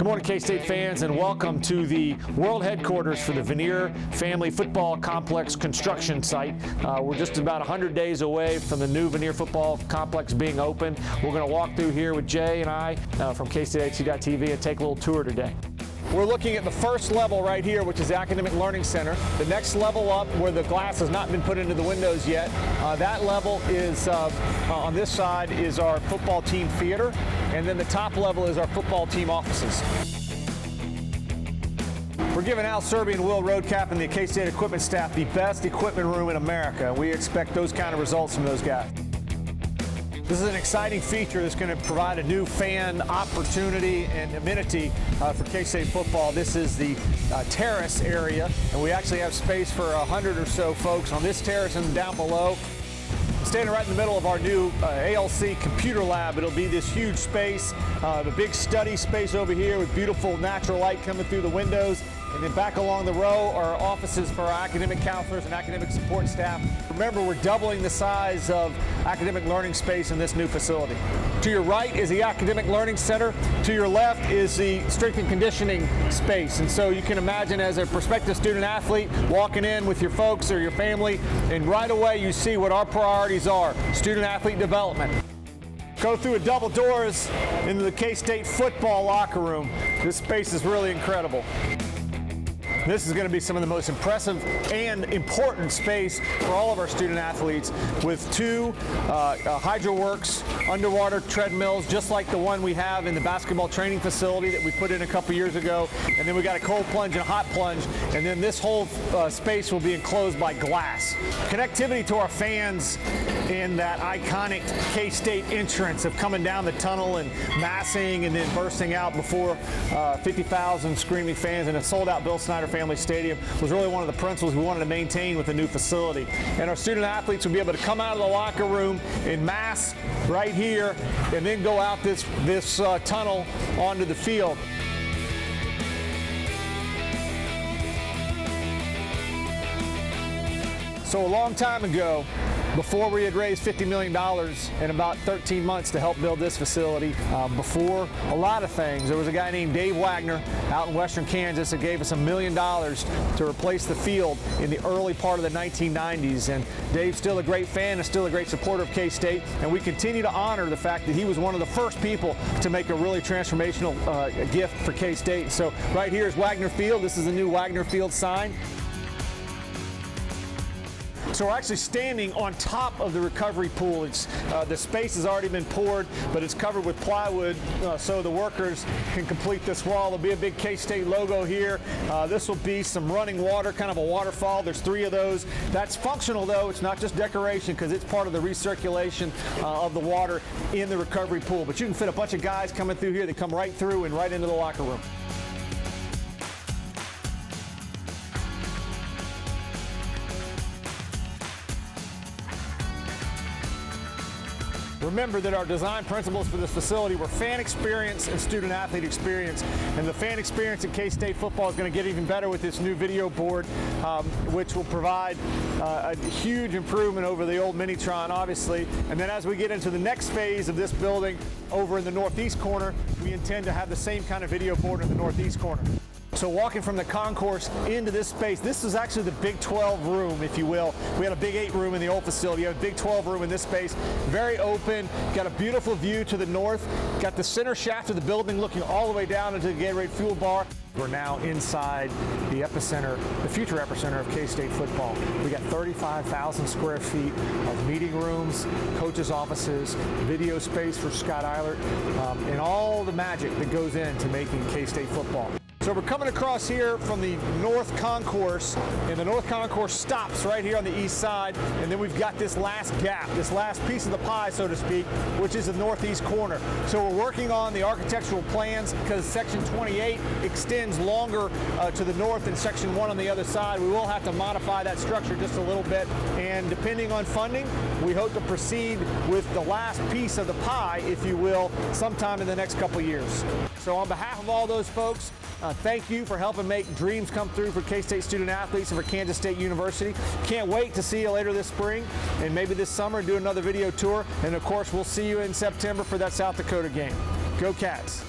Good morning, K-State fans, and welcome to the world headquarters for the Vanier Family Football Complex construction site. We're just about 100 days away from the new Vanier Football Complex being open. We're going to walk through here with Jay and I from KStateHC.TV and take a little tour today. We're looking at the first level right here, which is the Academic Learning Center. The next level up, where the glass has not been put into the windows yet, that level is, on this side, is our football team theater, and then the top level is our football team offices. We're giving Al Serby and Will Roadcap and the K-State equipment staff the best equipment room in America. We expect those kind of results from those guys. This is an exciting feature that's going to provide a new fan opportunity and amenity for K-State football. This is the Terrace area, and we actually have space for 100 or so folks on this terrace and down below. Standing right in the middle of our new ALC computer lab. It'll be this huge space, the big study space over here with beautiful natural light coming through the windows. And then back along the row are offices for our academic counselors and academic support staff. Remember, we're doubling the size of academic learning space in this new facility. To your right is the Academic Learning Center. To your left is the strength and conditioning space. And so you can imagine, as a prospective student athlete, walking in with your folks or your family, and right away you see what our priorities are: student athlete development. Go through a double doors into the K-State football locker room. This space is really incredible. This is going to be some of the most impressive and important space for all of our student athletes, with two HydroWorks underwater treadmills, just like the one we have in the basketball training facility that we put in a couple years ago. And then we got a cold plunge and a hot plunge. And then this whole space will be enclosed by glass. Connectivity to our fans in that iconic K-State entrance of coming down the tunnel and massing and then bursting out before 50,000 screaming fans in a sold-out Bill Snyder Family Stadium was really one of the principles we wanted to maintain with the new facility. And our student athletes will be able to come out of the locker room in mass right here and then go out this tunnel onto the field. So a long time ago, before we had raised $50 million in about 13 months to help build this facility, before a lot of things, there was a guy named Dave Wagner out in western Kansas that gave us $1 million to replace the field in the early part of the 1990s. And Dave's still a great fan and still a great supporter of K-State, and we continue to honor the fact that he was one of the first people to make a really transformational gift for K-State. So right here is Wagner Field. This is the new Wagner Field sign. So we're actually standing on top of the recovery pool. The space has already been poured, but it's covered with plywood so the workers can complete this wall. There'll be a big K-State logo here. This will be some running water, kind of a waterfall. There's 3 of those. That's functional, though. It's not just decoration, because it's part of the recirculation of the water in the recovery pool. But you can fit a bunch of guys coming through here that come right through and right into the locker room. Remember that our design principles for this facility were fan experience and student athlete experience. And the fan experience at K-State football is going to get even better with this new video board, which will provide a huge improvement over the old Minitron, obviously. And then as we get into the next phase of this building over in the northeast corner, we intend to have the same kind of video board in the northeast corner. So walking from the concourse into this space, this is actually the Big 12 room, if you will. We had a Big 8 room in the old facility. You have a Big 12 room in this space. Very open, got a beautiful view to the north, got the center shaft of the building looking all the way down into the Gatorade fuel bar. We're now inside the epicenter, the future epicenter of K-State football. We got 35,000 square feet of meeting rooms, coaches' offices, video space for Scott Eilert, and all the magic that goes into making K-State football. So we're coming across here from the North Concourse, and the North Concourse stops right here on the east side, and then we've got this last gap, this last piece of the pie, so to speak, which is the northeast corner. So we're working on the architectural plans because Section 28 extends longer to the north than Section 1 on the other side. We will have to modify that structure just a little bit, and depending on funding, we hope to proceed with the last piece of the pie, if you will, sometime in the next couple years. So on behalf of all those folks, thank you for helping make dreams come through for K-State student athletes and for Kansas State University. Can't wait to see you later this spring and maybe this summer and do another video tour. And of course, we'll see you in September for that South Dakota game. Go Cats.